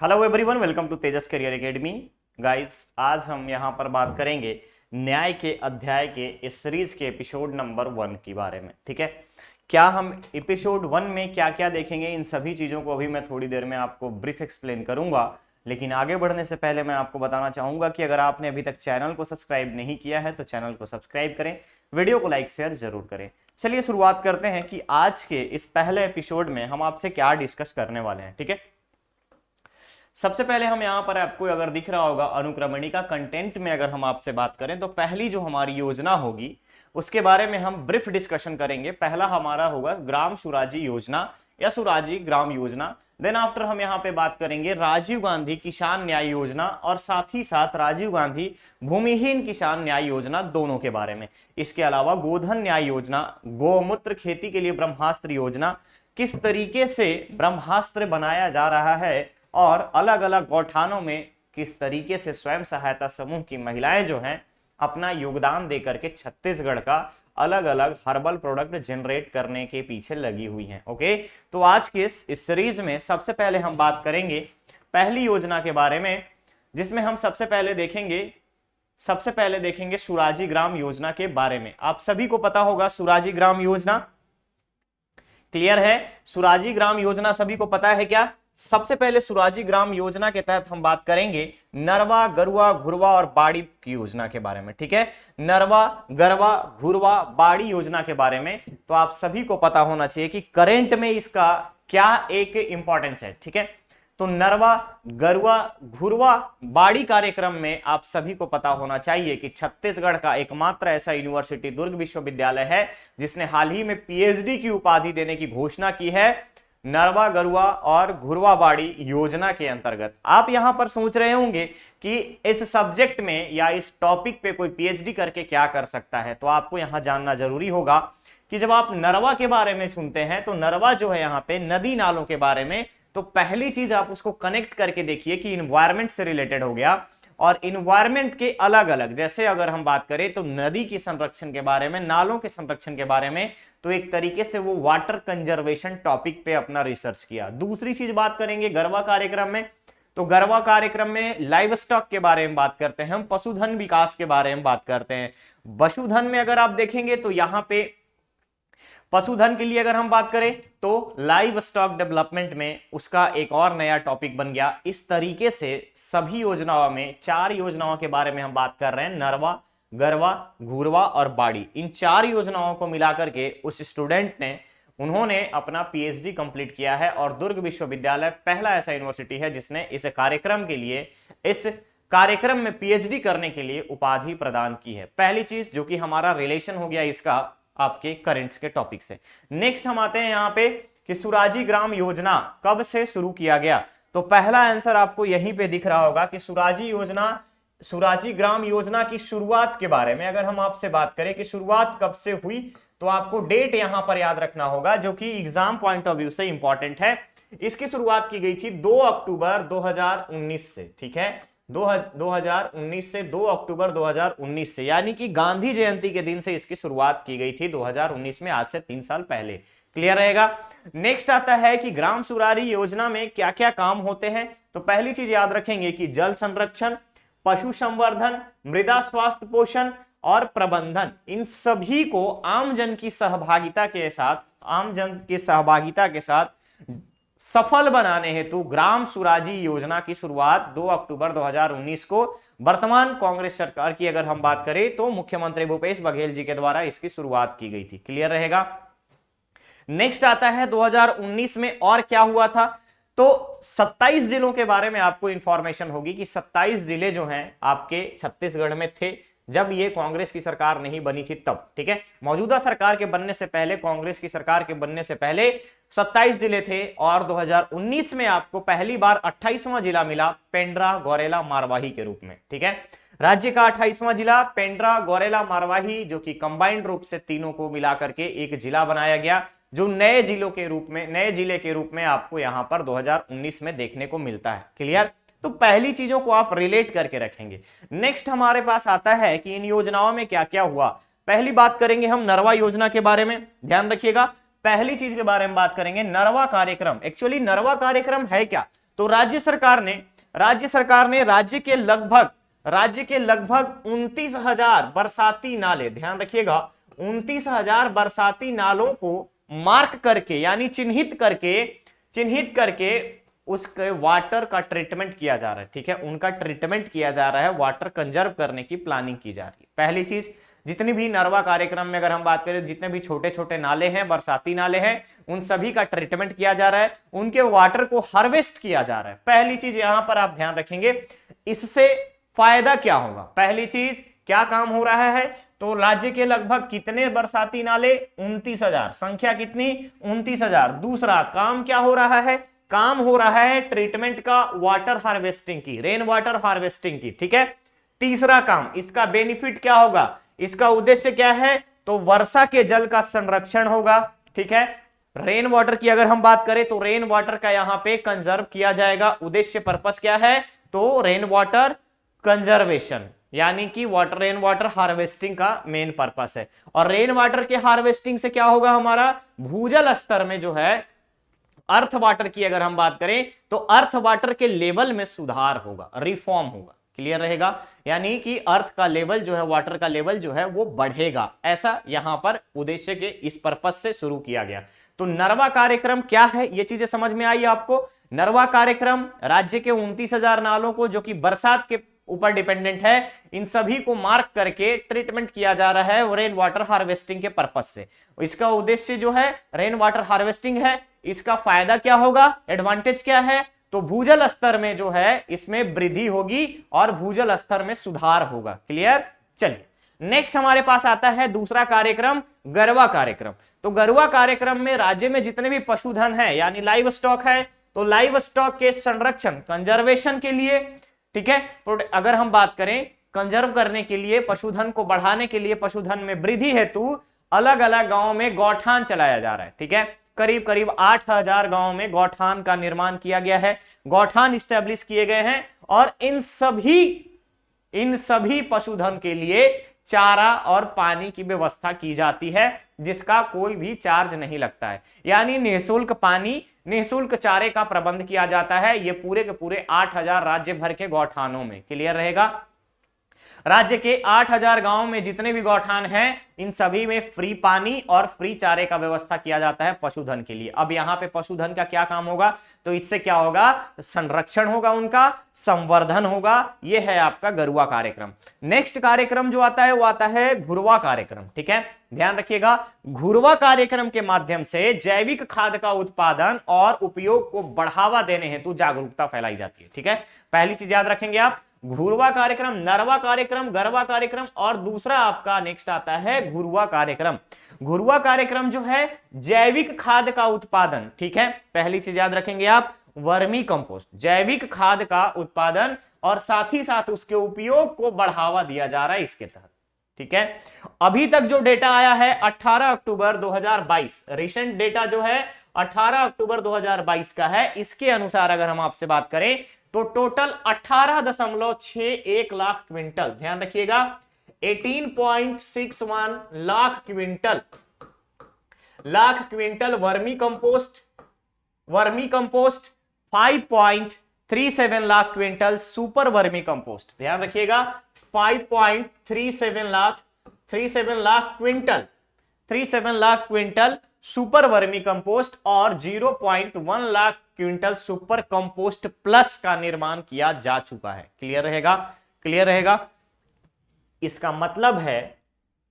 Hello everyone, welcome to Tejas career academy. Guys, आज हम यहाँ पर बात करेंगे न्याय के अध्याय के इस सीरीज के एपिसोड नंबर 1 के बारे में। ठीक है, क्या हम एपिसोड 1 में क्या क्या देखेंगे, इन सभी चीज़ों को अभी मैं थोड़ी देर में आपको ब्रीफ एक्सप्लेन करूंगा। लेकिन आगे बढ़ने से पहले मैं आपको बताना चाहूंगा कि अगर आपने अभी तक चैनल को सब्सक्राइब नहीं किया है तो चैनल को सब्सक्राइब करें, वीडियो को लाइक शेयर जरूर करें। चलिए शुरुआत करते हैं कि आज के इस पहले एपिसोड में हम आपसे क्या डिस्कस करने वाले हैं। ठीक है, सबसे पहले हम यहां पर आपको अगर दिख रहा होगा अनुक्रमणिका कंटेंट में अगर हम आपसे बात करें तो पहली जो हमारी योजना होगी उसके बारे में हम ब्रीफ डिस्कशन करेंगे। पहला हमारा होगा ग्राम सुराजी योजना या सुराजी ग्राम योजना। देन आफ्टर हम यहां पे बात करेंगे राजीव गांधी किसान न्याय योजना और साथ ही साथ राजीव गांधी भूमिहीन किसान न्याय योजना, दोनों के बारे में। इसके अलावा गोधन न्याय योजना, गौमूत्र खेती के लिए ब्रह्मास्त्र योजना, किस तरीके से ब्रह्मास्त्र बनाया जा रहा है और अलग अलग गौठानों में किस तरीके से स्वयं सहायता समूह की महिलाएं जो हैं अपना योगदान देकर के छत्तीसगढ़ का अलग अलग हर्बल प्रोडक्ट जनरेट करने के पीछे लगी हुई हैं। ओके, तो आज के इस सीरीज में सबसे पहले हम बात करेंगे पहली योजना के बारे में, जिसमें हम सबसे पहले देखेंगे सुराजी ग्राम योजना के बारे में। आप सभी को पता होगा सुराजी ग्राम योजना, क्लियर है? सुराजी ग्राम योजना सभी को पता है क्या? सबसे पहले सुराजी ग्राम योजना के तहत हम बात करेंगे नरवा, गरुआ, घुरवा और बाड़ी की योजना के बारे में। ठीक है, नरवा, गरवा, घुरवा, बाड़ी योजना के बारे में तो आप सभी को पता होना चाहिए कि करंट में इसका क्या एक इंपॉर्टेंस है। ठीक है, तो नरवा, गरुआ, घुरवा, बाड़ी कार्यक्रम में आप सभी को पता होना चाहिए कि छत्तीसगढ़ का एकमात्र ऐसा यूनिवर्सिटी दुर्ग विश्वविद्यालय है जिसने हाल ही में पीएचडी की उपाधि देने की घोषणा की है नरवा, गरुआ और घुरवा बाड़ी योजना के अंतर्गत। आप यहां पर सोच रहे होंगे कि इस सब्जेक्ट में या इस टॉपिक पे कोई पीएचडी करके क्या कर सकता है, तो आपको यहां जानना जरूरी होगा कि जब आप नरवा के बारे में सुनते हैं तो नरवा जो है यहाँ पे नदी नालों के बारे में, तो पहली चीज आप उसको कनेक्ट करके देखिए कि इन्वायरमेंट से रिलेटेड हो गया। और इन्वायरमेंट के अलग अलग, जैसे अगर हम बात करें तो नदी के संरक्षण के बारे में, नालों के संरक्षण के बारे में, तो एक तरीके से वो वाटर कंजर्वेशन टॉपिक पे अपना रिसर्च किया। दूसरी चीज बात करेंगे गरवा कार्यक्रम में, तो गरवा कार्यक्रम में लाइव स्टॉक के बारे में बात करते हैं, हम पशुधन विकास के बारे में बात करते हैं। पशुधन में अगर आप देखेंगे तो यहां पे पशुधन के लिए अगर हम बात करें तो लाइव स्टॉक डेवलपमेंट में उसका एक और नया टॉपिक बन गया। इस तरीके से सभी योजनाओं में, 4 योजनाओं के बारे में हम बात कर रहे हैं, नरवा, गरवा, घुरवा और बाड़ी। इन 4 योजनाओं को मिलाकर के उस स्टूडेंट ने, उन्होंने अपना पीएचडी कंप्लीट किया है और दुर्ग विश्वविद्यालय पहला ऐसा यूनिवर्सिटी है जिसने इस कार्यक्रम के लिए, इस कार्यक्रम में पीएचडी करने के लिए उपाधि प्रदान की है। पहली चीज जो कि हमारा रिलेशन हो गया इसका आपके करेंट्स के टॉपिक से। नेक्स्ट हम आते हैं यहां पे कि सुराजी ग्राम योजना कब से शुरू किया गया, तो पहला आंसर आपको यहीं पे दिख रहा होगा कि सुराजी ग्राम योजना की शुरुआत के बारे में अगर हम आपसे बात करें कि शुरुआत कब से हुई, तो आपको डेट यहां पर याद रखना होगा जो कि एग्जाम पॉइंट ऑफ व्यू से इंपॉर्टेंट है। इसकी शुरुआत की गई थी 2 अक्टूबर 2019 से। ठीक है, 2019 से 2 अक्टूबर 2019 से, यानी कि गांधी जयंती के दिन से इसकी शुरुआत की गई थी 2019 में, आज से 3 साल पहले। क्लियर रहेगा? नेक्स्ट आता है कि ग्राम सुरारी योजना में क्या क्या काम होते हैं, तो पहली चीज याद रखेंगे कि जल संरक्षण, पशु संवर्धन, मृदा स्वास्थ्य पोषण और प्रबंधन, इन सभी को आम जन की सहभागिता के साथ सफल बनाने हेतु ग्राम सुराजी योजना की शुरुआत 2 अक्टूबर 2019 को वर्तमान कांग्रेस सरकार की अगर हम बात करें तो मुख्यमंत्री भूपेश बघेल जी के द्वारा इसकी शुरुआत की गई थी। क्लियर रहेगा? नेक्स्ट आता है 2019 में और क्या हुआ था, तो 27 जिलों के बारे में आपको इंफॉर्मेशन होगी कि 27 जिले जो हैं आपके छत्तीसगढ़ में थे जब ये कांग्रेस की सरकार नहीं बनी थी तब। ठीक है, मौजूदा सरकार के बनने से पहले, कांग्रेस की सरकार के बनने से पहले 27 जिले थे और 2019 में आपको पहली बार 28वां जिला मिला पेंड्रा, गौरेला, मारवाही के रूप में। ठीक है, राज्य का 28वां जिला पेंड्रा, गौरेला, मारवाही, जो कि कंबाइंड रूप से तीनों को मिलाकर के एक जिला बनाया गया, जो नए जिले के रूप में आपको यहां पर 2019 में देखने को मिलता है। क्लियर? तो पहली चीजों को आप रिलेट करके रखेंगे। नेक्स्ट हमारे पास आता है कि इन योजनाओं में क्या क्या हुआ। पहली बात करेंगे हम नरवा योजना के बारे में, ध्यान रखिएगा। पहली चीज के बारे में बात करेंगे नरवा कार्यक्रम। एक्चुअली नरवा कार्यक्रम है क्या, तो राज्य सरकार ने राज्य के लगभग 29,000 बरसाती नाले, ध्यान रखिएगा 29,000 बरसाती नालों को मार्क करके यानी चिन्हित करके उसके वाटर का ट्रीटमेंट किया जा रहा है। ठीक है, उनका ट्रीटमेंट किया जा रहा है, वाटर कंजर्व करने की प्लानिंग की जा रही है। पहली चीज, जितनी भी नरवा कार्यक्रम में अगर हम बात करें, जितने भी छोटे छोटे नाले हैं, बरसाती नाले हैं, उन सभी का ट्रीटमेंट किया जा रहा है, उनके वाटर को हार्वेस्ट किया जा रहा है। पहली चीज यहां पर आप ध्यान रखेंगे, इससे फायदा क्या होगा। पहली चीज, क्या काम हो रहा है, तो राज्य के लगभग कितने बरसाती नाले, 29,000, संख्या कितनी, 29,000। दूसरा काम क्या हो रहा है, काम हो रहा है ट्रीटमेंट का, वाटर हार्वेस्टिंग की, रेन वाटर हार्वेस्टिंग की। ठीक है, तीसरा काम, इसका बेनिफिट क्या होगा, इसका उद्देश्य क्या है, तो वर्षा के जल का संरक्षण होगा। ठीक है, रेन वाटर की अगर हम बात करें तो रेन वाटर का यहां पे कंजर्व किया जाएगा। उद्देश्य पर्पस क्या है, तो रेन वाटर कंजर्वेशन, यानी कि रेन वाटर हार्वेस्टिंग का मेन पर्पस है। और रेन वाटर के हार्वेस्टिंग से क्या होगा, हमारा भूजल स्तर में जो है, अर्थ वाटर की अगर हम बात करें तो अर्थ वाटर के लेवल में सुधार होगा, रिफॉर्म होगा। क्लियर रहेगा, यानी कि अर्थ का लेवल जो है, वाटर का लेवल जो है वो बढ़ेगा, ऐसा यहां पर उद्देश्य के इस पर्पस से शुरू किया गया। तो नरवा कार्यक्रम क्या है, ये चीजें समझ में आई आपको। नरवा कार्यक्रम राज्य के 29,000 नालों को, जो कि बरसात के ऊपर डिपेंडेंट है, इन सभी को मार्क करके ट्रीटमेंट किया जा रहा है रेन वाटर हार्वेस्टिंग के पर्पस से। इसका उद्देश्य जो है रेन वाटर हार्वेस्टिंग है। इसका फायदा क्या होगा, एडवांटेज क्या है, तो भूजल स्तर में जो है इसमें वृद्धि होगी और भूजल स्तर में सुधार होगा। क्लियर, चलिए नेक्स्ट हमारे पास आता है दूसरा कार्यक्रम, गरवा कार्यक्रम। तो गरवा कार्यक्रम में राज्य में जितने भी पशुधन है यानी लाइव स्टॉक है, तो लाइव स्टॉक के संरक्षण, कंजर्वेशन के लिए, ठीक है, अगर हम बात करें कंजर्व करने के लिए, पशुधन को बढ़ाने के लिए, पशुधन में वृद्धि हेतु अलग अलग गांवों में गौठान चलाया जा रहा है। ठीक है, करीब करीब 8,000 गांवों में गौठान का निर्माण किया गया है, गौठान स्टैब्लिश किए गए हैं। और इन सभी पशुधन के लिए चारा और पानी की व्यवस्था की जाती है, जिसका कोई भी चार्ज नहीं लगता है, यानी निःशुल्क पानी, निःशुल्क चारे का प्रबंध किया जाता है। ये पूरे के पूरे 8,000 राज्य भर के गौठानों में। क्लियर रहेगा, राज्य के 8,000 गांवों में जितने भी गौठान हैं, इन सभी में फ्री पानी और फ्री चारे का व्यवस्था किया जाता है पशुधन के लिए। अब यहाँ पे पशुधन का क्या काम होगा, तो इससे क्या होगा, संरक्षण होगा, उनका संवर्धन होगा। यह है आपका गरुआ कार्यक्रम। नेक्स्ट कार्यक्रम जो आता है वो आता है घुरवा कार्यक्रम। ठीक है, ध्यान रखिएगा, घुरवा कार्यक्रम के माध्यम से जैविक खाद का उत्पादन और उपयोग को बढ़ावा देने हेतु जागरूकता फैलाई जाती है। ठीक है, पहली चीज याद रखेंगे आप, घुरवा कार्यक्रम, नरवा कार्यक्रम, गरवा कार्यक्रम, और दूसरा आपका नेक्स्ट आता है घुरवा कार्यक्रम। घुरवा कार्यक्रम जो है जैविक खाद का उत्पादन। ठीक है, पहली चीज याद रखेंगे आप, वर्मी कंपोस्ट, जैविक खाद का उत्पादन और साथ ही साथ उसके उपयोग को बढ़ावा दिया जा रहा है इसके तहत। ठीक है, अभी तक जो डेटा आया है 18 अक्टूबर 2022, रिसेंट डेटा जो है 18 अक्टूबर 2022 का है। इसके अनुसार अगर हम आपसे बात करें तो टोटल 18.61 लाख क्विंटल, ध्यान रखिएगा 18.61 lakh quintal vermi compost, 5.37 lakh quintal super vermi compost. ध्यान रखिएगा 5.37 lakh quintal super vermi compost और 0.1 lakh quintal super compost plus का निर्माण किया जा चुका है। क्लियर रहेगा, इसका मतलब है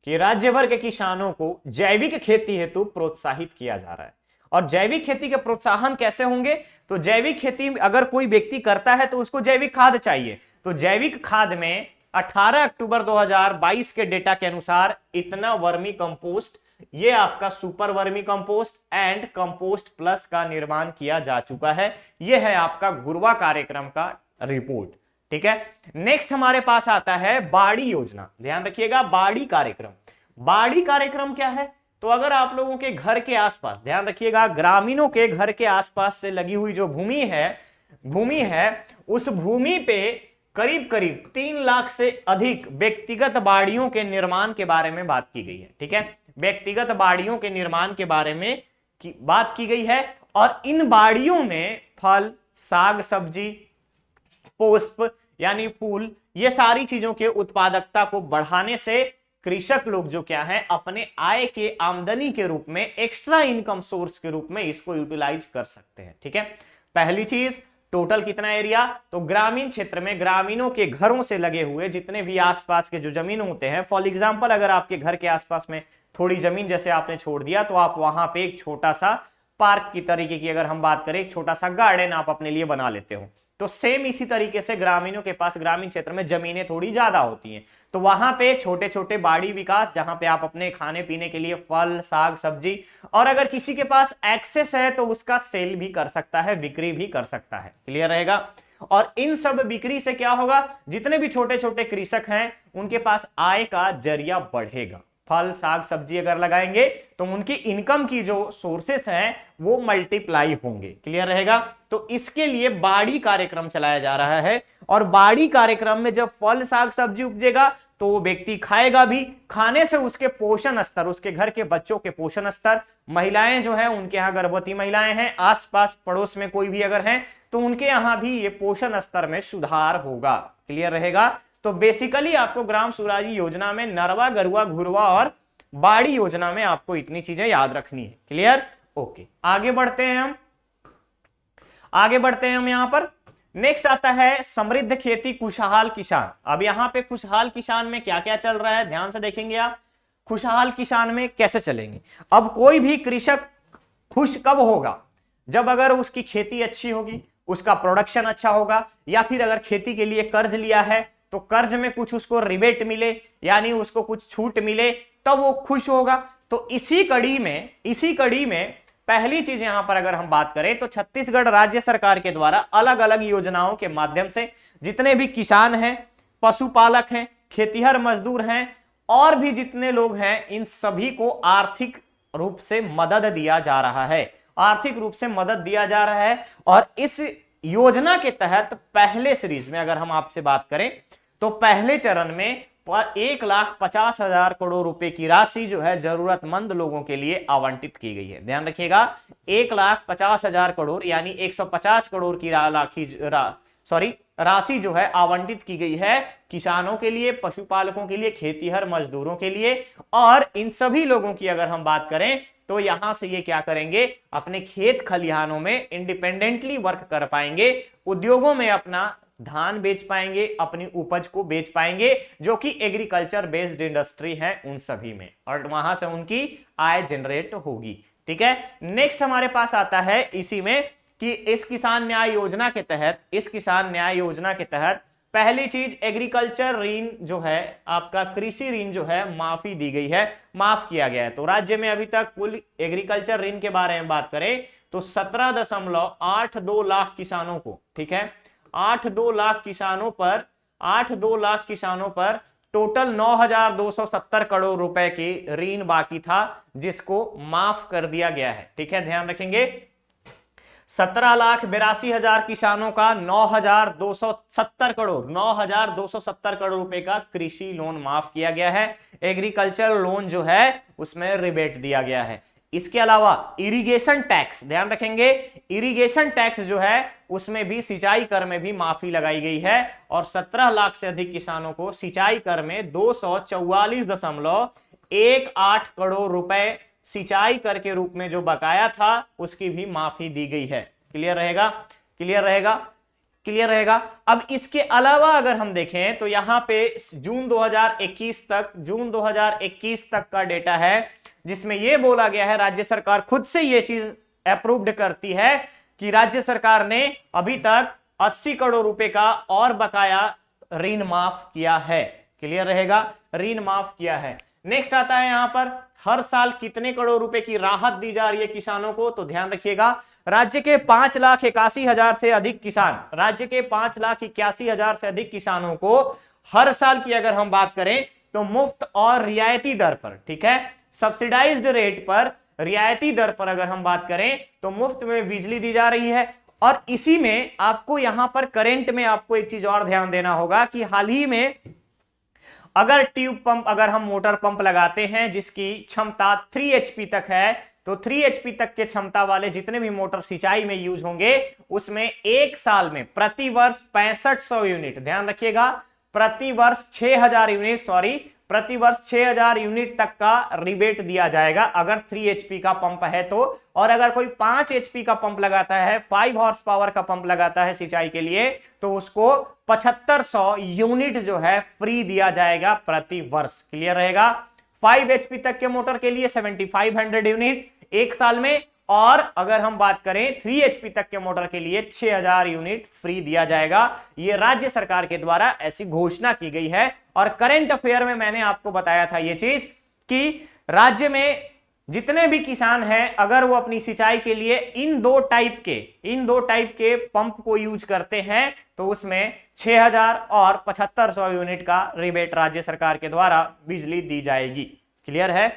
कि राज्य भर के किसानों को जैविक खेती हेतु प्रोत्साहित किया जा रहा है। और जैविक खेती के प्रोत्साहन कैसे होंगे, तो जैविक खेती अगर कोई व्यक्ति करता है तो उसको जैविक खाद चाहिए। तो जैविक खाद में 18 अक्टूबर 2022 के डेटा के अनुसार इतना वर्मी कंपोस्ट, ये आपका super vermi compost and compost plus का निर्माण किया जा चुका है। यह है आपका घुरवा कार्यक्रम का रिपोर्ट। ठीक है, नेक्स्ट हमारे पास आता है बाड़ी योजना। ध्यान रखिएगा, बाड़ी कार्यक्रम क्या है, तो अगर आप लोगों के घर के आसपास, ध्यान रखिएगा ग्रामीणों के घर के आसपास से लगी हुई जो भूमि है, उस भूमि पे करीब करीब 3 लाख से अधिक व्यक्तिगत बाड़ियों के निर्माण के बारे में बात की गई है। ठीक है, व्यक्तिगत बाड़ियों के निर्माण के बारे में बात की गई है। और इन बाड़ियों में फल, साग सब्जी, पुष्प यानी फूल, ये सारी चीजों के उत्पादकता को बढ़ाने से कृषक लोग जो क्या है अपने आय के आमदनी के रूप में, एक्स्ट्रा इनकम सोर्स के रूप में इसको यूटिलाइज कर सकते हैं। ठीक है, पहली चीज टोटल कितना एरिया, तो ग्रामीण क्षेत्र में ग्रामीणों के घरों से लगे हुए जितने भी आसपास के जो जमीन होते हैं, फॉर एग्जांपल अगर आपके घर के आसपास में थोड़ी जमीन जैसे आपने छोड़ दिया तो आप वहां पे एक छोटा सा पार्क की तरीके की अगर हम बात करें, एक छोटा सा गार्डन आप अपने लिए बना लेते हो, तो सेम इसी तरीके से ग्रामीणों के पास ग्रामीण क्षेत्र में जमीनें थोड़ी ज्यादा होती हैं, तो वहां पे छोटे छोटे बाड़ी विकास जहां पे आप अपने खाने पीने के लिए फल साग सब्जी, और अगर किसी के पास एक्सेस है तो उसका सेल भी कर सकता है, बिक्री भी कर सकता है। क्लियर रहेगा। और इन सब बिक्री से क्या होगा, जितने भी छोटे छोटे कृषक हैं उनके पास आय का जरिया बढ़ेगा। फल साग सब्जी अगर लगाएंगे तो उनकी इनकम की जो सोर्सेस हैं वो मल्टीप्लाई होंगे। क्लियर रहेगा। तो इसके लिए बाड़ी कार्यक्रम चलाया जा रहा है, और बाड़ी कार्यक्रम में जब फल साग सब्जी उपजेगा तो वो व्यक्ति खाएगा भी, खाने से उसके पोषण स्तर, उसके घर के बच्चों के पोषण स्तर, महिलाएं जो है उनके यहाँ गर्भवती महिलाएं हैं, आसपास पड़ोस में कोई भी अगर हैं तो उनके यहाँ भी ये पोषण स्तर में सुधार होगा। क्लियर रहेगा। तो बेसिकली आपको ग्राम स्वराज योजना में नरवा गरुआ घुरवा और बाड़ी योजना में आपको इतनी चीजें याद रखनी है। क्लियर। ओके, आगे बढ़ते हैं हम यहां पर। नेक्स्ट आता है समृद्ध खेती खुशहाल किसान। अब यहां पे खुशहाल किसान में क्या क्या चल रहा है ध्यान से देखेंगे आप। खुशहाल किसान में कैसे चलेंगे, अब कोई भी कृषक खुश कब होगा, जब अगर उसकी खेती अच्छी होगी, उसका प्रोडक्शन अच्छा होगा, या फिर अगर खेती के लिए कर्ज लिया है तो कर्ज में कुछ उसको रिबेट मिले, यानी उसको कुछ छूट मिले, तब वो खुश होगा। तो इसी कड़ी में पहली चीज यहां पर अगर हम बात करें तो छत्तीसगढ़ राज्य सरकार के द्वारा अलग अलग योजनाओं के माध्यम से जितने भी किसान हैं, पशुपालक हैं, खेतीहर मजदूर हैं, और भी जितने लोग हैं, इन सभी को आर्थिक रूप से मदद दिया जा रहा है, आर्थिक रूप से मदद दिया जा रहा है। और इस योजना के तहत पहले सीरीज में अगर हम आपसे बात करें तो पहले चरण में 1,50,000 करोड़ रुपए की राशि जो है जरूरतमंद लोगों के लिए आवंटित की गई है। ध्यान रखिएगा, 1,50,000 करोड़ यानी 150 करोड़ की राशि जो है आवंटित की गई है किसानों के लिए, पशुपालकों के लिए, खेतीहर मजदूरों के लिए। और इन सभी लोगों की अगर हम बात करें तो यहां से ये क्या करेंगे, अपने खेत खलिहानों में इंडिपेंडेंटली वर्क कर पाएंगे, उद्योगों में अपना धान बेच पाएंगे, अपनी उपज को बेच पाएंगे, जो कि एग्रीकल्चर बेस्ड इंडस्ट्री है उन सभी में, और वहां से उनकी आय जनरेट होगी। ठीक है। नेक्स्ट हमारे पास आता है इसी में कि इस किसान न्याय योजना के तहत पहली चीज एग्रीकल्चर ऋण जो है, आपका कृषि ऋण जो है माफी दी गई है, माफ किया गया है। तो राज्य में अभी तक कुल एग्रीकल्चर ऋण के बारे में बात करें तो 17.82 लाख किसानों को, ठीक है, 8-2 लाख किसानों पर टोटल 9,270 करोड़ रुपए की ऋण बाकी था, जिसको माफ कर दिया गया है। ठीक है, ध्यान रखेंगे, 17,82,000 किसानों का 9,270 करोड़ रुपए का कृषि लोन माफ किया गया है। एग्रीकल्चर लोन जो है उसमें रिबेट दिया गया है। इसके अलावा इरिगेशन टैक्स, ध्यान रखेंगे, इरिगेशन टैक्स जो है उसमें भी, सिंचाई कर में भी माफी लगाई गई है, और 17 लाख से अधिक किसानों को सिंचाई कर में 244.18 करोड़ रुपए सिंचाई कर के रूप में जो बकाया था उसकी भी माफी दी गई है। क्लियर रहेगा। अब इसके अलावा अगर हम देखें तो यहां पे जून 2021 तक का डेटा है, जिसमें यह बोला गया है, राज्य सरकार खुद से यह चीज अप्रूव्ड करती है कि राज्य सरकार ने अभी तक 80 करोड़ रुपए का और बकाया ऋण माफ किया है। क्लियर रहेगा, ऋण माफ किया है। नेक्स्ट आता है यहां पर हर साल कितने करोड़ रुपए की राहत दी जा रही है किसानों को, तो ध्यान रखिएगा, राज्य के 5,81,000 से अधिक किसानों को हर साल की अगर हम बात करें तो मुफ्त और रियायती दर पर, ठीक है, सब्सिडाइज्ड रेट पर, रियायती दर पर अगर हम बात करें तो मुफ्त में बिजली दी जा रही है। और इसी में आपको यहां पर करंट में आपको एक चीज और ध्यान देना होगा कि हाल ही में अगर ट्यूब पंप, अगर हम मोटर पंप लगाते हैं जिसकी क्षमता 3 HP तक है, तो 3 HP तक के क्षमता वाले जितने भी मोटर सिंचाई में यूज होंगे उसमें एक साल में प्रति वर्ष 6500 यूनिट, ध्यान रखिएगा, प्रति वर्ष 6000 यूनिट, सॉरी, प्रति वर्ष 6000 यूनिट तक का रिबेट दिया जाएगा अगर 3 HP का पंप है तो। और अगर कोई 5 HP का पंप लगाता है, 5 हॉर्स पावर का पंप लगाता है सिंचाई के लिए, तो उसको 7500 यूनिट जो है फ्री दिया जाएगा प्रति वर्ष। क्लियर रहेगा। 5 HP तक के मोटर के लिए 7500 यूनिट एक साल में, और अगर हम बात करें 3 HP तक के मोटर के लिए 6000 यूनिट फ्री दिया जाएगा। यह राज्य सरकार के द्वारा ऐसी घोषणा की गई है। और करंट अफेयर में मैंने आपको बताया था यह चीज कि राज्य में जितने भी किसान हैं अगर वो अपनी सिंचाई के लिए इन दो टाइप के पंप को यूज करते हैं तो उसमें 6000 और 7500 यूनिट का रिबेट राज्य सरकार के द्वारा बिजली दी जाएगी। क्लियर है।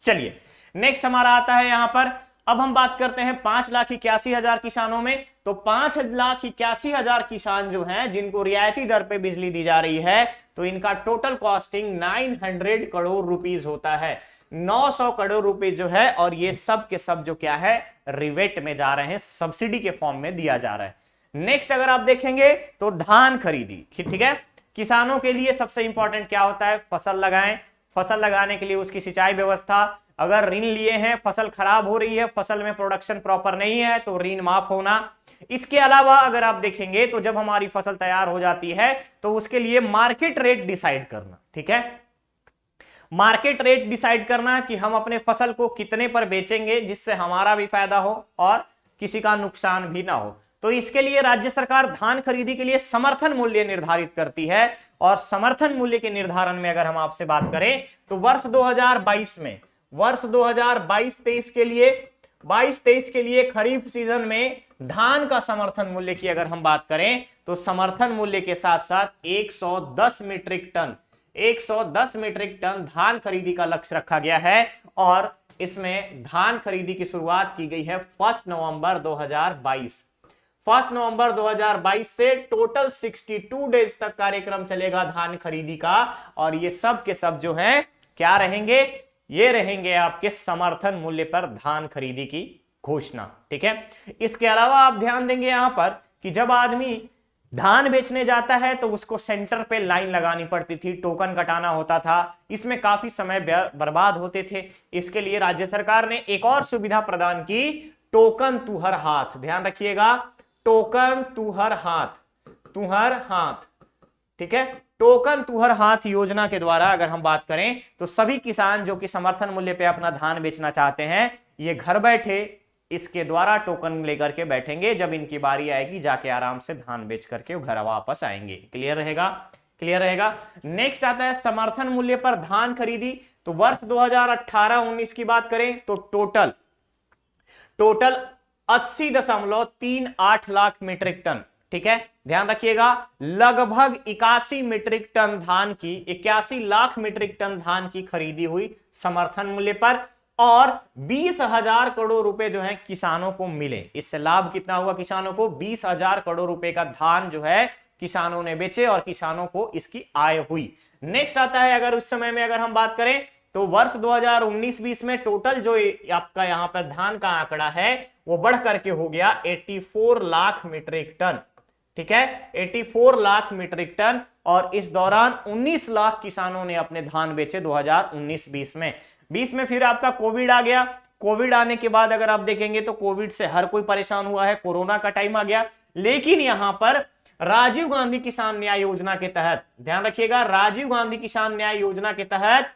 चलिए नेक्स्ट हमारा आता है यहां पर, अब हम बात करते हैं 5,81,000 किसानों में। तो 5,81,000 किसान जो हैं जिनको रियायती दर पे बिजली दी जा रही है, तो इनका टोटल कॉस्टिंग 900 करोड़ रुपीस होता है। 900 करोड़ रुपए जो है, और ये सब के सब जो क्या है, रिवेट में जा रहे हैं, सब्सिडी के फॉर्म में दिया जा रहा है। नेक्स्ट अगर आप देखेंगे तो धान खरीदी, ठीक है, किसानों के लिए सबसे इंपॉर्टेंट क्या होता है, फसल लगाएं, फसल लगाने के लिए उसकी सिंचाई व्यवस्था, अगर ऋण लिए हैं, फसल खराब हो रही है, फसल में प्रोडक्शन प्रॉपर नहीं है तो ऋण माफ होना। इसके अलावा अगर आप देखेंगे तो जब हमारी फसल तैयार हो जाती है तो उसके लिए मार्केट रेट डिसाइड करना, ठीक है, मार्केट रेट डिसाइड करना कि हम अपने फसल को कितने पर बेचेंगे जिससे हमारा भी फायदा हो और किसी का नुकसान भी ना हो। तो इसके लिए राज्य सरकार धान खरीदी के लिए समर्थन मूल्य निर्धारित करती है। और समर्थन मूल्य के निर्धारण में अगर हम आपसे बात करें तो वर्ष 2022 में, वर्ष 2022-23 के लिए, 22-23 के लिए खरीफ सीजन में धान का समर्थन मूल्य की अगर हम बात करें तो समर्थन मूल्य के साथ साथ 110 मीट्रिक टन, 110 मीट्रिक टन धान खरीदी का लक्ष्य रखा गया है। और इसमें धान खरीदी की शुरुआत की गई है 1 नवंबर 2022। 1 नवंबर 2022 से टोटल 62 डेज तक कार्यक्रम चलेगा धान खरीदी का। और ये सब के सब जो हैं क्या रहेंगे, ये रहेंगे आपके समर्थन मूल्य पर धान खरीदी की घोषणा, ठीक है। इसके अलावा आप ध्यान देंगे यहां पर कि जब आदमी धान बेचने जाता है तो उसको सेंटर पे लाइन लगानी पड़ती थी, टोकन कटाना होता था, इसमें काफी समय बर्बाद होते थे। इसके लिए राज्य सरकार ने एक और सुविधा प्रदान की, टोकन तू हर हाथ, ध्यान रखिएगा, टोकन तू हर हाथ, तू हर हाथ, ठीक है, टोकन तू हर हाथ योजना के द्वारा अगर हम बात करें तो सभी किसान जो कि समर्थन मूल्य पे अपना धान बेचना चाहते हैं, ये घर बैठे इसके द्वारा टोकन लेकर के बैठेंगे, जब इनकी बारी आएगी जाके आराम से धान बेच करके घर वापस आएंगे। क्लियर रहेगा, क्लियर रहेगा। नेक्स्ट आता है समर्थन मूल्य पर धान खरीदी। तो वर्ष 2018-19 की बात करें तो टोटल 80.38 लाख मीट्रिक टन, ठीक है, ध्यान रखिएगा, लगभग 81 मीट्रिक टन धान की, 81 लाख मीट्रिक टन धान की खरीदी हुई समर्थन मूल्य पर। और 20,000 करोड़ रुपए जो है किसानों को मिले। इससे लाभ कितना हुआ किसानों को, 20,000 करोड़ रुपए का धान जो है किसानों ने बेचे और किसानों को इसकी आय हुई। नेक्स्ट आता है अगर उस समय में अगर हम बात करें तो वर्ष 2019-20 में टोटल जो आपका यहां पर धान का आंकड़ा है वो बढ़ करके हो गया 84 लाख मीट्रिक टन, ठीक है, 84 लाख मीट्रिक टन। और इस दौरान 19 लाख किसानों ने अपने धान बेचे 2019-20 में। 20 में फिर आपका कोविड आ गया। कोविड आने के बाद अगर आप देखेंगे तो कोविड से हर कोई परेशान हुआ है, कोरोना का टाइम आ गया। लेकिन यहां पर राजीव गांधी किसान न्याय योजना के तहत, ध्यान रखिएगा, राजीव गांधी किसान न्याय योजना के तहत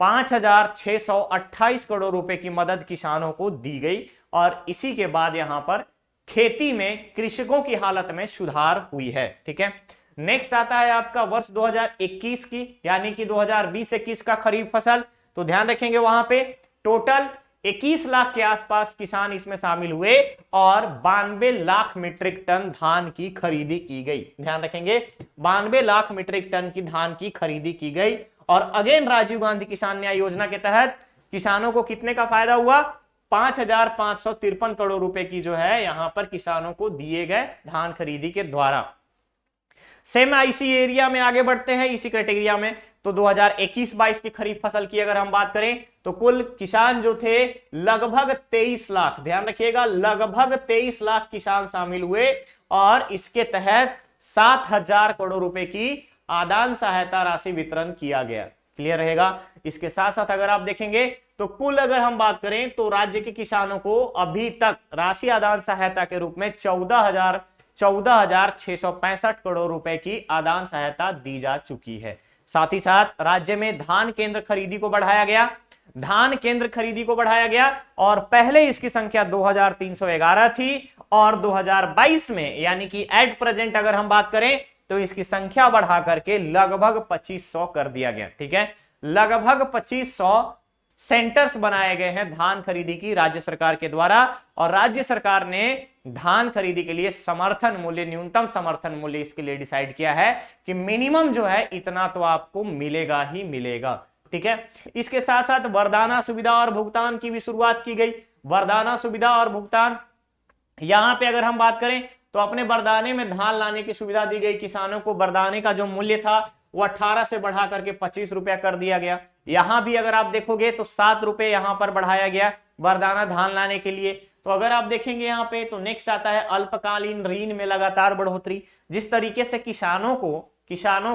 5,628 करोड़ रुपए की मदद किसानों को दी गई। और इसी के बाद यहां पर खेती में कृषकों की हालत में सुधार हुई है, ठीक है। नेक्स्ट आता है आपका वर्ष 2021 की, यानी कि 2020-21 का खरीफ फसल। तो ध्यान रखेंगे वहां पे टोटल 21 लाख के आसपास किसान इसमें शामिल हुए और 92 लाख मीट्रिक टन धान की खरीदी की गई। ध्यान रखेंगे 92 लाख मीट्रिक टन की धान की खरीदी की गई। और अगेन राजीव गांधी किसान न्याय योजना के तहत किसानों को कितने का फायदा हुआ, 5,553 करोड़ रुपए की जो है यहां पर किसानों को दिए गए धान खरीदी के द्वारा। सेम इसी एरिया में आगे बढ़ते हैं, इसी क्राइटेरिया में। तो तो 2021-22 की खरीफ फसल की अगर हम बात करें तो कुल किसान जो थे लगभग 23 लाख, ध्यान रखिएगा, लगभग 23 लाख किसान शामिल हुए और इसके तहत 7,000 करोड़ रुपए की आदान सहायता राशि वितरण किया गया। क्लियर रहेगा। इसके साथ साथ अगर आप देखेंगे तो कुल अगर हम बात करें तो राज्य के किसानों को अभी तक राशि आदान सहायता के रूप में 14,665 करोड़ रुपए की आदान सहायता दी जा चुकी है। साथ ही साथ राज्य में धान केंद्र खरीदी को बढ़ाया गया, धान केंद्र खरीदी को बढ़ाया गया और पहले इसकी संख्या 2,311 थी और 2022 में यानी कि एट प्रेजेंट अगर हम बात करें तो इसकी संख्या बढ़ा करके लगभग 2500 कर दिया गया। ठीक है, लगभग 2500 सेंटर्स बनाए गए हैं धान खरीदी की राज्य सरकार के द्वारा और राज्य सरकार ने धान खरीदी के लिए समर्थन मूल्य, न्यूनतम समर्थन मूल्य इसके लिए डिसाइड किया है कि मिनिमम जो है इतना तो आपको मिलेगा ही मिलेगा। ठीक है, इसके साथ साथ वरदाना सुविधा और भुगतान की भी शुरुआत की गई। वरदाना सुविधा और भुगतान, यहां पे अगर हम बात करें तो अपने बरदाने में धान लाने की सुविधा दी गई किसानों को। बरदाने का जो मूल्य था वो 18 से बढ़ा करके 25 रुपया कर दिया गया। यहां भी अगर आप देखोगे तो 7 रुपए यहां पर बढ़ाया गया बरदाना धान लाने के लिए। तो अगर आप देखेंगे यहां पे तो नेक्स्ट आता है अल्पकालीन ऋण में लगातार बढ़ोतरी। जिस तरीके से किसानों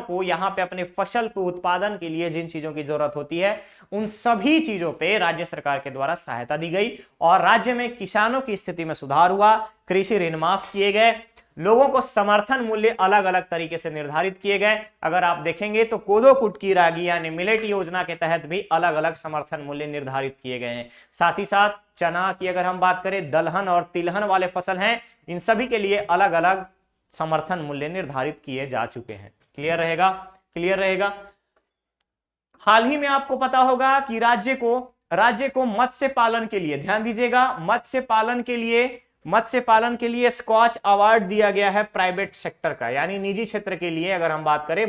को यहां पे अपने फसल को उत्पादन के लिए जिन चीजों की जरूरत होती है उन सभी चीजों पे राज्य सरकार के द्वारा सहायता दी गई और राज्य में किसानों की स्थिति में सुधार हुआ। कृषि ऋण माफ किए गए, लोगों को समर्थन मूल्य अलग अलग तरीके से निर्धारित किए गए। अगर आप देखेंगे तो कोदो कुटकी रागी यानी मिलेट योजना के तहत भी अलग अलग समर्थन मूल्य निर्धारित किए गए हैं। साथ ही साथ चना की अगर हम बात करें, दलहन और तिलहन वाले फसल हैं, इन सभी के लिए अलग अलग समर्थन मूल्य निर्धारित किए जा चुके हैं। क्लियर रहेगा, क्लियर रहेगा। हाल ही में आपको पता होगा कि राज्य को मत्स्य पालन के लिए, ध्यान दीजिएगा, मत्स्य पालन के लिए स्कॉच अवार्ड दिया गया है प्राइवेट सेक्टर का, यानी निजी क्षेत्र के लिए अगर हम बात करें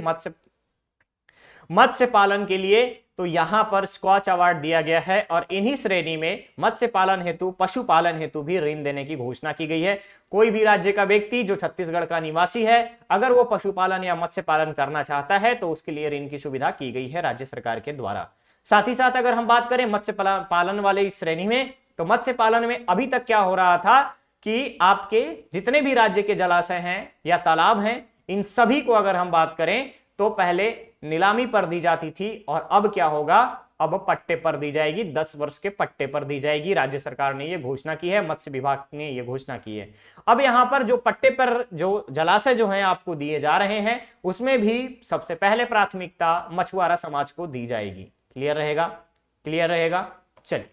मत्स्य पालन के लिए तो यहां पर स्कॉच अवार्ड दिया गया है और इन्हीं श्रेणी में मत्स्य पालन हेतु, पशुपालन हेतु भी ऋण देने की घोषणा की गई है। कोई भी राज्य का व्यक्ति जो छत्तीसगढ़ का निवासी है अगर वो पशुपालन या मत्स्य पालन करना चाहता है तो उसके लिए ऋण की सुविधा की गई है राज्य सरकार के द्वारा। साथ ही साथ अगर हम बात करें मत्स्य पालन वाले इस श्रेणी में तो मत्स्य पालन में अभी तक क्या हो रहा था कि आपके जितने भी राज्य के जलाशय हैं या तालाब हैं इन सभी को अगर हम बात करें तो पहले नीलामी पर दी जाती थी और अब क्या होगा, अब पट्टे पर दी जाएगी, 10 वर्ष के पट्टे पर दी जाएगी। राज्य सरकार ने यह घोषणा की है, मत्स्य विभाग ने यह घोषणा की है। अब यहां पर जो पट्टे पर जो जलाशय जो हैं आपको दिए जा रहे हैं उसमें भी सबसे पहले प्राथमिकता मछुआरा समाज को दी जाएगी। क्लियर रहेगा, क्लियर रहेगा। चलिए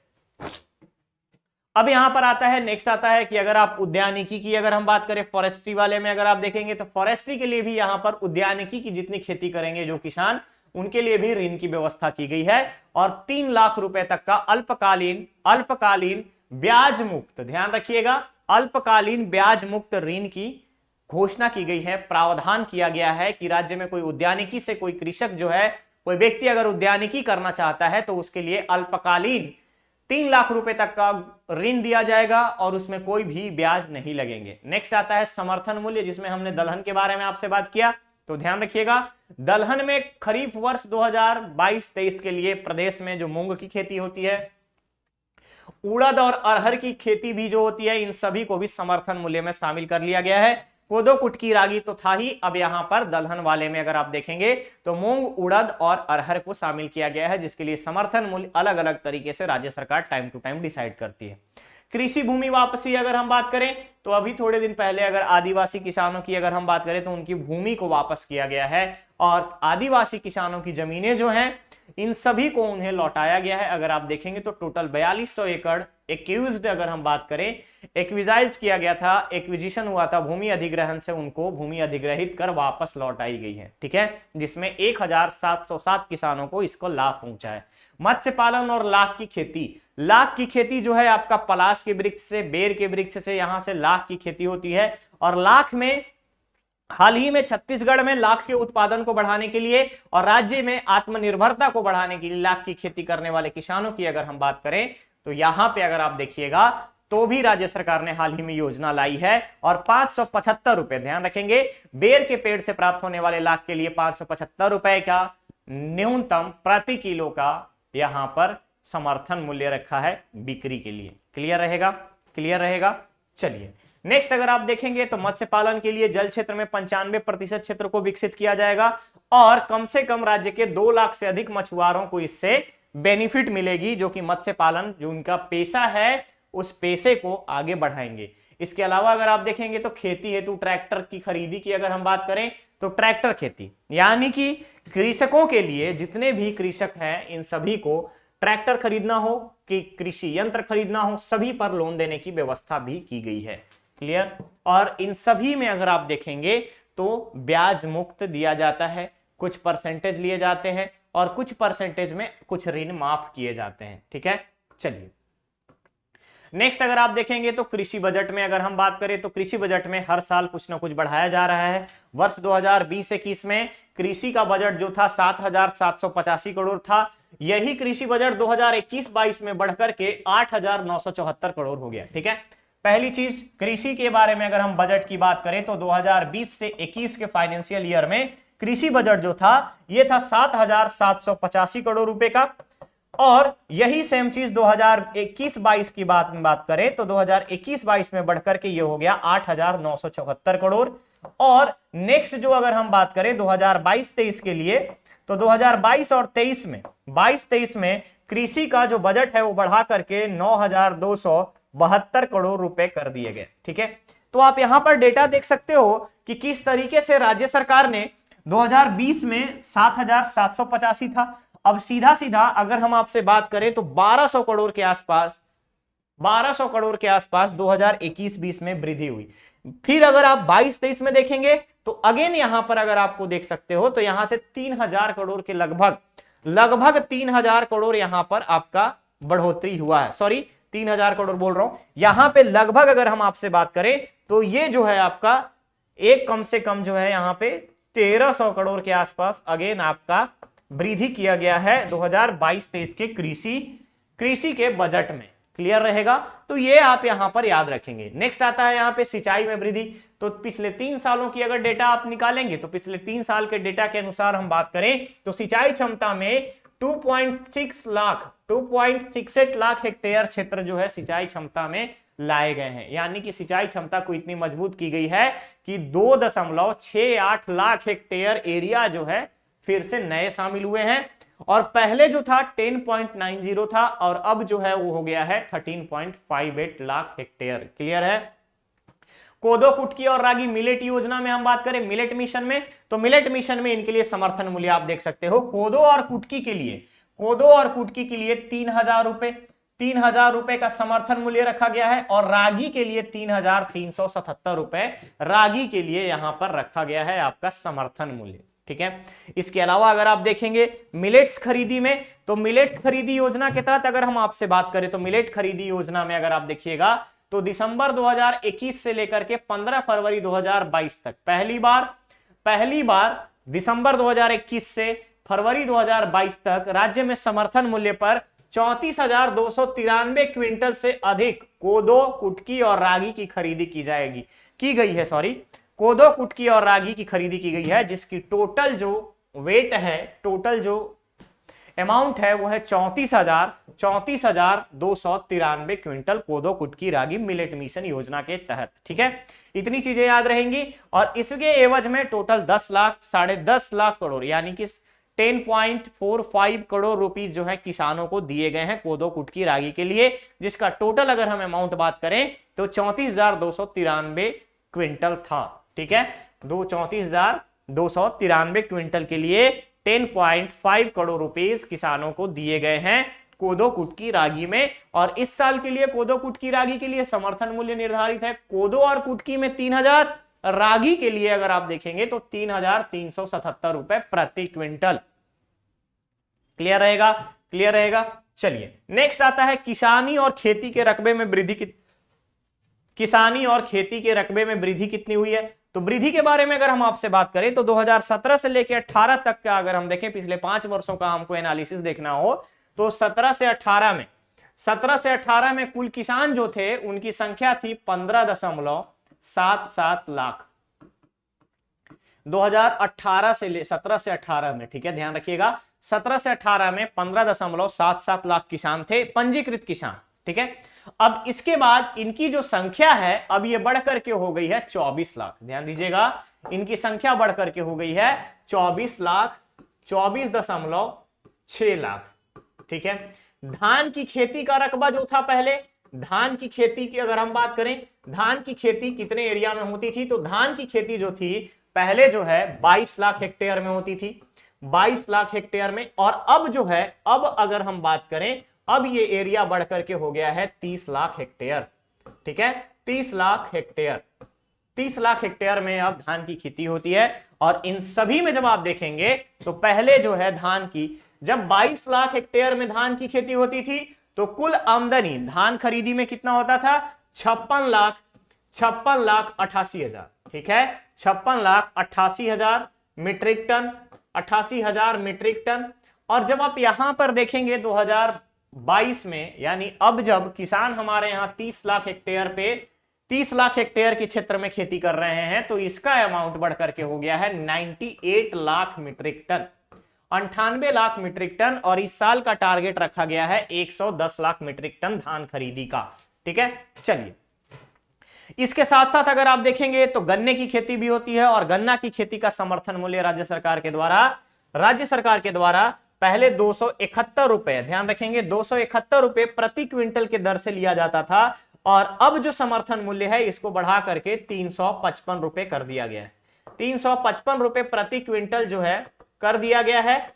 अब यहां पर आता है, नेक्स्ट आता है कि अगर आप उद्यानिकी की अगर हम बात करें, फॉरेस्ट्री वाले में अगर आप देखेंगे तो फॉरेस्ट्री के लिए भी यहां पर उद्यानिकी की जितनी खेती करेंगे जो किसान उनके लिए भी ऋण की व्यवस्था की गई है और 3 लाख रुपए तक का अल्पकालीन ब्याज मुक्त, ध्यान रखिएगा, अल्पकालीन ब्याज मुक्त ऋण की घोषणा की गई है। प्रावधान किया गया है कि राज्य में कोई उद्यानिकी से कोई कृषक जो है, कोई व्यक्ति अगर उद्यानिकी करना चाहता है तो उसके लिए अल्पकालीन 3 लाख रुपए तक का ऋण दिया जाएगा और उसमें कोई भी ब्याज नहीं लगेंगे। नेक्स्ट आता है समर्थन मूल्य, जिसमें हमने दलहन के बारे में आपसे बात किया। तो ध्यान रखिएगा, दलहन में खरीफ वर्ष 2022-23 के लिए प्रदेश में जो मूंग की खेती होती है, उड़द और अरहर की खेती भी जो होती है, इन सभी को भी समर्थन मूल्य में शामिल कर लिया गया है। कोदो कुटकी रागी तो था ही, अब यहां पर दलहन वाले में अगर आप देखेंगे तो मूंग, उड़द और अरहर को शामिल किया गया है, जिसके लिए समर्थन मूल्य अलग अलग तरीके से राज्य सरकार टाइम टू टाइम डिसाइड करती है। कृषि भूमि वापसी अगर हम बात करें तो अभी थोड़े दिन पहले अगर आदिवासी किसानों की अगर हम बात करें तो उनकी भूमि को वापस किया गया है और आदिवासी किसानों की जमीनें जो हैं इन सभी को उन्हें लौटाया गया है। अगर आप देखेंगे तो टोटल 4200 एकड़ एक्यूज्ड अगर हम बात करें, एक्विजाइज्ड किया गया था, एक्विजिशन हुआ था भूमि अधिग्रहण से, उनको भूमि अधिग्रहित कर वापस लौटाई गई है। ठीक है, जिसमें 1707 किसानों को इसको लाभ पहुंचा है। मत्स्य पालन और लाख की खेती जो है आपका पलाश के वृक्ष से, बेर के वृक्ष से, यहां से लाख की खेती होती है और लाख में हाल ही में छत्तीसगढ़ में लाख के उत्पादन को बढ़ाने के लिए और राज्य में आत्मनिर्भरता को बढ़ाने के लिए लाख की खेती करने वाले किसानों की अगर हम बात करें तो यहां पे अगर आप देखिएगा तो भी राज्य सरकार ने हाल ही में योजना लाई है और 575 रुपए, ध्यान रखेंगे, बेर के पेड़ से प्राप्त होने वाले लाख के लिए 575 रुपए का न्यूनतम प्रति किलो का यहां पर समर्थन मूल्य रखा है बिक्री के लिए। क्लियर रहेगा? क्लियर रहेगा? चलिए नेक्स्ट अगर आप देखेंगे तो मत्स्य पालन के लिए जल क्षेत्र में 95% क्षेत्र को विकसित किया जाएगा और कम से कम राज्य के 2 लाख से अधिक मछुआरों को इससे बेनिफिट मिलेगी, जो कि मत्स्य पालन जो उनका पेशा है उस पेशे को आगे बढ़ाएंगे। इसके अलावा अगर आप देखेंगे तो खेती हेतु ट्रैक्टर की खरीदी की अगर हम बात करें तो ट्रैक्टर खेती, यानी कि कृषकों के लिए जितने भी कृषक हैं इन सभी को ट्रैक्टर खरीदना हो कि कृषि यंत्र खरीदना हो, सभी पर लोन देने की व्यवस्था भी की गई है। क्लियर? और इन सभी में अगर आप देखेंगे तो ब्याज मुक्त दिया जाता है, कुछ परसेंटेज लिए जाते हैं और कुछ परसेंटेज में कुछ ऋण माफ किए जाते हैं। ठीक है, चलिए नेक्स्ट अगर आप देखेंगे तो कृषि बजट में अगर हम बात करें तो कृषि बजट में हर साल कुछ ना कुछ बढ़ाया जा रहा है। वर्ष 2020-21 में कृषि का बजट जो था 7,785 करोड़ था, यही कृषि बजट 2021-22 में बढ़कर के 8,974 करोड़ हो गया। ठीक है, पहली चीज कृषि के बारे में अगर हम बजट की बात करें तो 2020 से 21 के फाइनेंशियल ईयर में कृषि बजट जो था ये था 7,785 करोड़ रुपए का, और यही सेम चीज 2021-22 की बात करें तो 2021-22 में बढ़कर के ये हो गया 8,974 करोड़। और नेक्स्ट जो अगर हम बात करें 2022-23 के लिए तो 2022 और 23 में कृषि का जो बजट है वो बढ़ा करके 9,272 करोड़ रुपए कर दिए गए। ठीक है, तो आप यहां पर डेटा देख सकते हो कि किस तरीके से राज्य सरकार ने 2020 में 7,785 था, अब सीधा सीधा अगर हम आपसे बात करें तो 1200 करोड़ के आसपास 2021-20 में वृद्धि हुई। फिर अगर आप 22-23 में देखेंगे तो अगेन यहां पर अगर आपको देख सकते हो तो यहां से 3,000 करोड़ के लगभग 3,000 करोड़ यहां पर आपका बढ़ोतरी हुआ है। सॉरी 3,000 करोड़ बोल रहा हूं, यहां पे लगभग अगर हम आपसे बात करें तो ये जो है आपका एक कम से कम जो है यहां पे 1,300 करोड़ के आसपास अगेन आपका वृद्धि किया गया है 2022-23 के कृषि के बजट में। क्लियर रहेगा? तो ये आप यहां पर याद रखेंगे। नेक्स्ट आता है यहां पे सिंचाई में वृद्धि, तो पिछले 3 सालों की अगर डेटा आप निकालेंगे तो पिछले 3 साल के डेटा के अनुसार हम बात करें तो सिंचाई क्षमता में 2.68 लाख हेक्टेयर क्षेत्र जो है सिंचाई क्षमता में लाए गए हैं, यानी कि सिंचाई क्षमता को इतनी मजबूत की गई है कि 2.68 लाख हेक्टेयर एरिया जो है फिर से नए शामिल हुए हैं, और पहले जो था 10.90 था और अब जो है वो हो गया है 13.58 लाख हेक्टेयर। क्लियर है? कोदो, कुटकी और रागी मिलेट योजना में हम बात करें मिलेट मिशन में, तो मिलेट मिशन में इनके लिए समर्थन मूल्य आप देख सकते हो। कोदो और कुटकी के लिए 3,000 रुपए का समर्थन मूल्य रखा गया है, और रागी के लिए 3,377 रुपए रागी के लिए यहां पर रखा गया है आपका समर्थन मूल्य। ठीक है, इसके अलावा अगर आप देखेंगे मिलेट्स खरीदी में, तो मिलेट्स खरीदी योजना के तहत अगर हम आपसे बात करें तो मिलेट खरीदी योजना में अगर आप देखिएगा तो दिसंबर 2021 से लेकर के 15 फरवरी 2022 तक पहली बार दिसंबर 2021 से फरवरी 2022 तक राज्य में समर्थन मूल्य पर 34,293 क्विंटल से अधिक कोदो, कुटकी और रागी की खरीदी की गई है। कोदो, कुटकी और रागी की खरीदी की गई है, जिसकी टोटल जो वेट है, टोटल जो अमाउंट है वो है 34,293 क्विंटल कोदो, कुटकी, रागी मिलेट मिशन योजना के तहत। ठीक है, इतनी चीजें याद रहेंगी, और इसके एवज में टोटल 10 लाख करोड़ यानी कि 10.45 करोड़ रुपीस जो है किसानों को दिए गए हैं कोदो, कुटकी, रागी के लिए, जिसका टोटल अगर हम अमाउंट बात करें तो 34,293 क्विंटल था। ठीक है, 34,293 क्विंटल के लिए 10.5 करोड़ रुपीस किसानों को दिए गए हैं कोदो, कुटकी, रागी में। और इस साल के लिए कोदो, कुटकी, रागी के लिए समर्थन मूल्य निर्धारित है कोदो और कुटकी में 3,000, रागी के लिए अगर आप देखेंगे तो 3,377 रुपए प्रति क्विंटल। क्लियर रहेगा? क्लियर रहेगा? चलिए नेक्स्ट आता है किसानी और खेती के रकबे में वृद्धि कितनी हुई है। तो वृद्धि के बारे में अगर हम आपसे बात करें तो 2017 से लेकर 18 तक का अगर हम देखें, पिछले 5 वर्षों का हमको एनालिसिस देखना हो तो 17 से 18 में कुल किसान जो थे उनकी संख्या थी 15.77 लाख। 2018 से 17 से 18 में, ठीक है, ध्यान रखिएगा 17 से 18 में 15.77 लाख किसान थे, पंजीकृत किसान, ठीक है। अब इसके बाद इनकी जो संख्या है अब ये बढ़ करके हो गई है 24 लाख, ध्यान दीजिएगा, इनकी संख्या बढ़ करके हो गई है 24 लाख, 24.6 लाख, ठीक है। धान की खेती का रकबा जो था पहले, धान की खेती की अगर हम बात करें, धान की खेती कितने एरिया में होती थी, तो धान की खेती जो थी पहले जो है 22 लाख हेक्टेयर में होती थी, 22 लाख हेक्टेयर में, और अब जो है, अब अगर हम बात करें, अब ये एरिया बढ़ करके हो गया है 30 लाख हेक्टेयर, ठीक है, 30 लाख हेक्टेयर, 30 लाख हेक्टेयर में अब धान की खेती होती है। और इन सभी में जब आप देखेंगे तो पहले जो है धान की, जब 22 लाख हेक्टेयर में धान की खेती होती थी तो कुल आमदनी धान खरीदी में कितना होता था, 56,88,000, ठीक है, 56,88,000 मीट्रिक टन, 88,000 मीट्रिक टन। और जब आप यहां पर देखेंगे 2022 में, यानी अब जब किसान हमारे यहां 30 लाख हेक्टेयर पे, 30 लाख हेक्टेयर के क्षेत्र में खेती कर रहे हैं, तो इसका अमाउंट बढ़ करके हो गया है 98 lakh metric ton, 98 lakh metric ton. और इस साल का टारगेट रखा गया है 110 लाख मीट्रिक टन धान खरीदी का, ठीक है। चलिए, इसके साथ साथ अगर आप देखेंगे तो गन्ने की खेती भी होती है, और गन्ना की खेती का समर्थन मूल्य राज्य सरकार के द्वारा पहले 271 रुपए, ध्यान रखेंगे 271 रुपए प्रति क्विंटल के दर से लिया जाता था, और अब जो समर्थन मूल्य है इसको बढ़ा करके 355 रुपए कर दिया गया है, 355 रुपए प्रति क्विंटल जो है कर दिया गया है।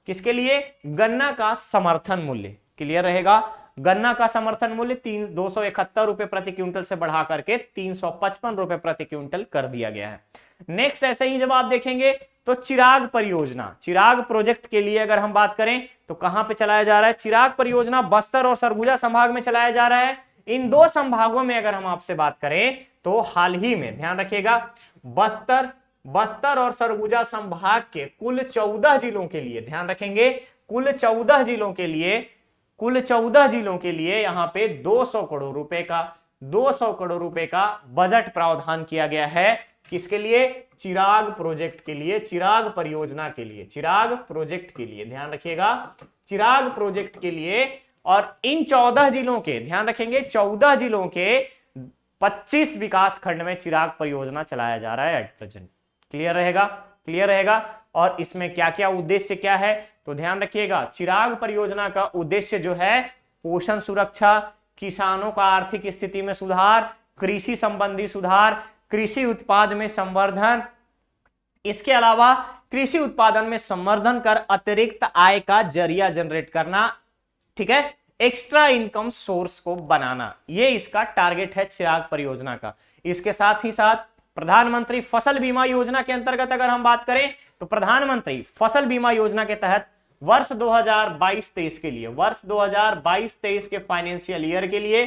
किसके लिए, गन्ना का समर्थन मूल्य, क्लियर रहेगा, गन्ना का समर्थन मूल्य 271 रुपए प्रति क्विंटल से बढ़ा करके 355 रुपए प्रति क्विंटल कर दिया गया है। नेक्स्ट ऐसे ही जब आप देखेंगे तो चिराग परियोजना, चिराग प्रोजेक्ट के लिए अगर हम बात करें तो कहां पे चलाया जा रहा है, चिराग परियोजना बस्तर और सरगुजा संभाग में चलाया जा रहा है। इन दो संभागों में अगर हम आपसे बात करें तो हाल ही में, ध्यान रखिएगा, बस्तर और सरगुजा संभाग के कुल 14 जिलों के लिए, ध्यान रखेंगे, कुल 14 जिलों के लिए यहां पे 200 करोड़ रुपए का बजट प्रावधान किया गया है। किसके लिए, चिराग प्रोजेक्ट के लिए, चिराग परियोजना के लिए, चिराग प्रोजेक्ट के लिए, ध्यान रखिएगा, चिराग प्रोजेक्ट के लिए। और इन 14 जिलों के, ध्यान रखेंगे 14 जिलों के 25 विकास खंड में चिराग परियोजना चलाया जा रहा है एट प्रेजेंट, क्लियर रहेगा। और इसमें क्या क्या उद्देश्य क्या है, तो ध्यान रखिएगा, चिराग परियोजना का उद्देश्य जो है पोषण सुरक्षा, किसानों का आर्थिक स्थिति में सुधार, कृषि संबंधी सुधार, कृषि उत्पाद में संवर्धन, इसके अलावा कृषि उत्पादन में संवर्धन कर अतिरिक्त आय का जरिया जनरेट करना, ठीक है, एक्स्ट्रा इनकम सोर्स को बनाना, ये इसका टारगेट है चिराग परियोजना का। इसके साथ ही साथ प्रधानमंत्री फसल बीमा योजना के अंतर्गत अगर हम बात करें तो प्रधानमंत्री फसल बीमा योजना के तहत वर्ष 2022-23 के लिए, वर्ष 2022-23 के फाइनेंशियल ईयर के लिए,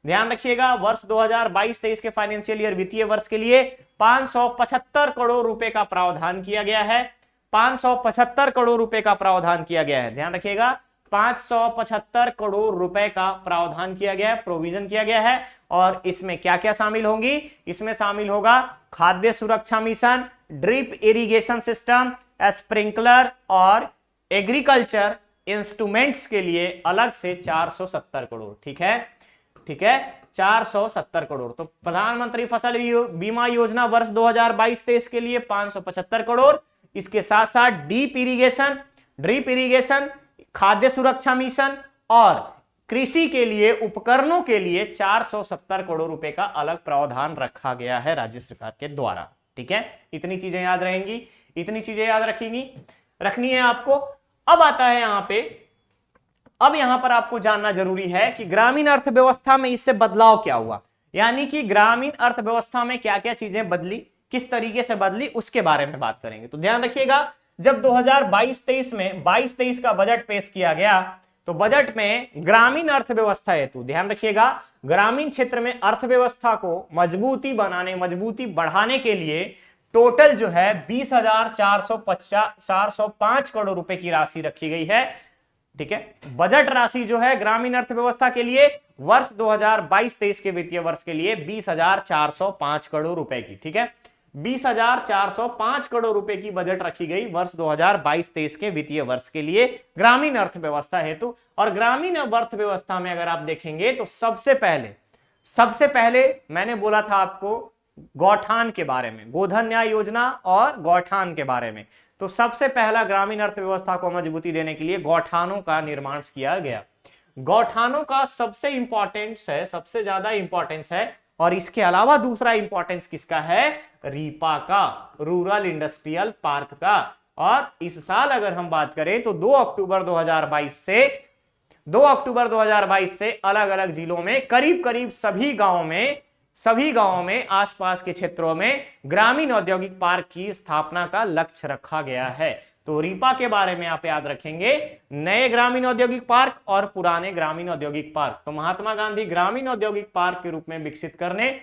ध्यान रखिएगा, वर्ष 2022-23 के फाइनेंशियल ईयर वित्तीय वर्ष के लिए 575 करोड़ रुपए का प्रावधान किया गया है, 575 करोड़ रुपए का प्रावधान किया गया है, ध्यान रखिएगा, 575 करोड़ रुपए का प्रावधान किया गया है, प्रोविजन किया गया है। और इसमें क्या क्या शामिल होंगी, इसमें शामिल होगा खाद्य सुरक्षा mission, drip irrigation system, sprinkler और एग्रीकल्चर इंस्ट्रूमेंट्स के लिए अलग से 470 करोड़, ठीक है 470 करोड़। तो प्रधानमंत्री फसल बीमा योजना वर्ष 2022-23 के लिए 575 करोड़, इसके साथ साथ ड्रिप इरिगेशन, खाद्य सुरक्षा मिशन और कृषि के लिए उपकरणों के लिए 470 करोड़ रुपए का अलग प्रावधान रखा गया है राज्य सरकार के द्वारा, ठीक है। इतनी चीजें याद रहेंगी, इतनी चीजें याद रखनी है आपको। अब आता है यहां पे, अब यहां पर आपको जानना जरूरी है कि ग्रामीण अर्थव्यवस्था में इससे बदलाव क्या हुआ, यानी कि ग्रामीण अर्थव्यवस्था में क्या क्या चीजें बदली, किस तरीके से बदली, उसके बारे में बात करेंगे। तो ध्यान रखिएगा, जब 2022-23 में 22-23 का बजट पेश किया गया तो बजट में ग्रामीण अर्थव्यवस्था हेतु, ध्यान रखिएगा, ग्रामीण क्षेत्र में अर्थव्यवस्था को मजबूती बढ़ाने के लिए टोटल जो है 20,405 करोड़ रुपए की राशि रखी गई है, ठीक है। बजट राशि जो है ग्रामीण अर्थव्यवस्था के लिए वर्ष 2022-23 के वित्तीय वर्ष के लिए 20,405 करोड़ रुपए की, ठीक है, 20,405 करोड़ रुपए की बजट रखी गई वर्ष 2022-23 के वित्तीय वर्ष के लिए ग्रामीण अर्थव्यवस्था हेतु। और ग्रामीण अर्थव्यवस्था में अगर आप देखेंगे तो सबसे पहले मैंने बोला था आपको गौठान के बारे में, गोधन न्याय योजना और गौठान के बारे में। तो सबसे पहला ग्रामीण अर्थव्यवस्था को मजबूती देने के लिए गौठानों का निर्माण किया गया। गौठानों का सबसे इंपॉर्टेंस है, सबसे ज्यादा इंपॉर्टेंस है। और इसके अलावा दूसरा इंपॉर्टेंस किसका है? रीपा का, रूरल इंडस्ट्रियल पार्क का। और इस साल अगर हम बात करें तो 2 अक्टूबर 2022 से अलग अलग जिलों में करीब करीब सभी गांवों में आसपास के क्षेत्रों में ग्रामीण औद्योगिक पार्क की स्थापना का लक्ष्य रखा गया है। तो रीपा के बारे में आप याद रखेंगे, नए ग्रामीण औद्योगिक पार्क और पुराने ग्रामीण औद्योगिक पार्क। तो महात्मा गांधी ग्रामीण औद्योगिक पार्क के रूप में विकसित करने,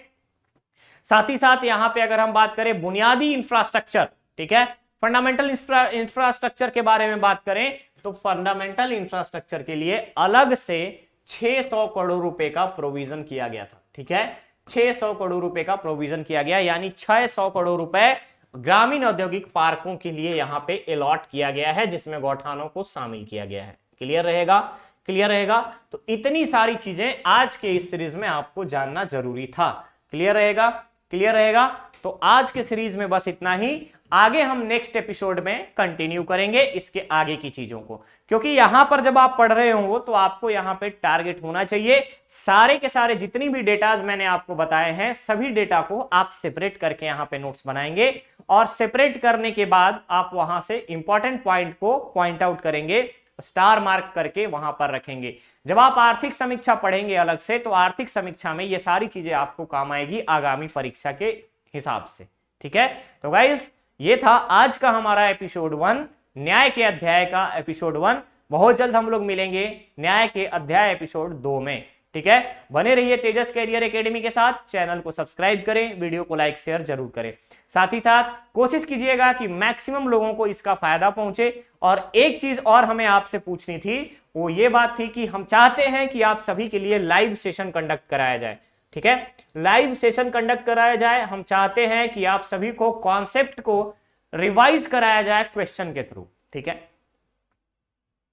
साथ ही साथ यहां पे अगर हम बात करें बुनियादी इंफ्रास्ट्रक्चर, ठीक है, फंडामेंटल इंफ्रास्ट्रक्चर के बारे में बात करें तो फंडामेंटल इंफ्रास्ट्रक्चर के लिए अलग से 600 करोड़ रुपए का प्रोविजन किया गया था। ठीक है, 600 करोड़ रुपए का प्रोविजन किया गया, यानी 600 करोड़ रुपए ग्रामीण औद्योगिक पार्कों के लिए यहां पे अलॉट किया गया है, जिसमें गौठानों को शामिल किया गया है। क्लियर रहेगा? क्लियर रहेगा? तो इतनी सारी चीजें आज के इस सीरीज में आपको जानना जरूरी था। क्लियर रहेगा? क्लियर रहेगा? तो आज के सीरीज में बस इतना ही। आगे हम नेक्स्ट एपिसोड में कंटिन्यू करेंगे इसके आगे की चीजों को, क्योंकि यहां पर जब आप पढ़ रहे हो तो आपको यहां पे टारगेट होना चाहिए सारे के सारे जितनी भी डेटाज मैंने आपको बताए हैं सभी डेटा को आप सेपरेट करके यहां पे नोट्स बनाएंगे, और सेपरेट करने के बाद आप वहां से इंपॉर्टेंट पॉइंट को पॉइंट आउट करेंगे, स्टार मार्क करके वहां पर रखेंगे। जब आप आर्थिक समीक्षा पढ़ेंगे अलग से तो आर्थिक समीक्षा में ये सारी चीजें आपको काम आएगी आगामी परीक्षा के हिसाब से। ठीक है, तो गाइस ये था आज का हमारा एपिसोड 1, न्याय के अध्याय का एपिसोड 1। बहुत जल्द हम लोग मिलेंगे न्याय के अध्याय एपिसोड 2 में। ठीक है, बने रहिए तेजस कैरियर एकेडमी के साथ। चैनल को सब्सक्राइब करें, वीडियो को लाइक शेयर जरूर करें। साथ ही साथ कोशिश कीजिएगा कि मैक्सिमम लोगों को इसका फायदा पहुंचे। और एक चीज और हमें आपसे पूछनी थी, वो ये बात थी कि हम चाहते हैं कि आप सभी के लिए लाइव सेशन कंडक्ट कराया जाए। ठीक है, लाइव सेशन कंडक्ट कराया जाए। हम चाहते हैं कि आप सभी को कॉन्सेप्ट को रिवाइज कराया जाए क्वेश्चन के थ्रू। ठीक है,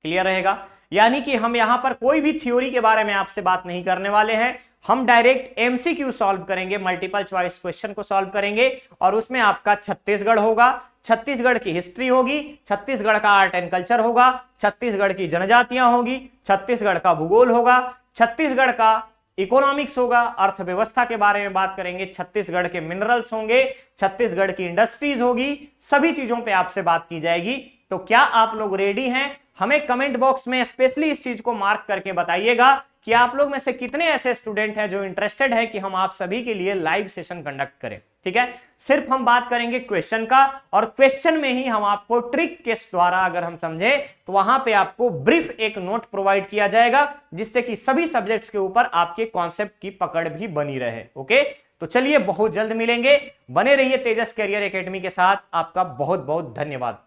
क्लियर रहेगा? यानी कि हम यहां पर कोई भी थ्योरी के बारे में आपसे बात नहीं करने वाले हैं, हम डायरेक्ट एमसीक्यू सॉल्व करेंगे, मल्टीपल चॉइस क्वेश्चन को सॉल्व करेंगे। और उसमें आपका छत्तीसगढ़ होगा, छत्तीसगढ़ की हिस्ट्री होगी, छत्तीसगढ़ का आर्ट एंड कल्चर होगा, छत्तीसगढ़ की जनजातियां होगी, छत्तीसगढ़ का भूगोल होगा, छत्तीसगढ़ का इकोनॉमिक्स होगा, अर्थव्यवस्था के बारे में बात करेंगे, छत्तीसगढ़ के मिनरल्स होंगे, छत्तीसगढ़ की इंडस्ट्रीज होगी, सभी चीजों पे आपसे बात की जाएगी। तो क्या आप लोग रेडी हैं? हमें कमेंट बॉक्स में स्पेशली इस चीज को मार्क करके बताइएगा कि आप लोग में से कितने ऐसे स्टूडेंट हैं जो इंटरेस्टेड है कि हम आप सभी के लिए लाइव सेशन कंडक्ट करें। ठीक है, सिर्फ हम बात करेंगे क्वेश्चन का, और क्वेश्चन में ही हम आपको ट्रिक के द्वारा अगर हम समझे तो वहां पे आपको ब्रीफ एक नोट प्रोवाइड किया जाएगा, जिससे कि सभी सब्जेक्ट्स के ऊपर आपके कॉन्सेप्ट की पकड़ भी बनी रहे। ओके, तो चलिए बहुत जल्द मिलेंगे। बने रहिए तेजस कैरियर एकेडमी के साथ। आपका बहुत बहुत धन्यवाद।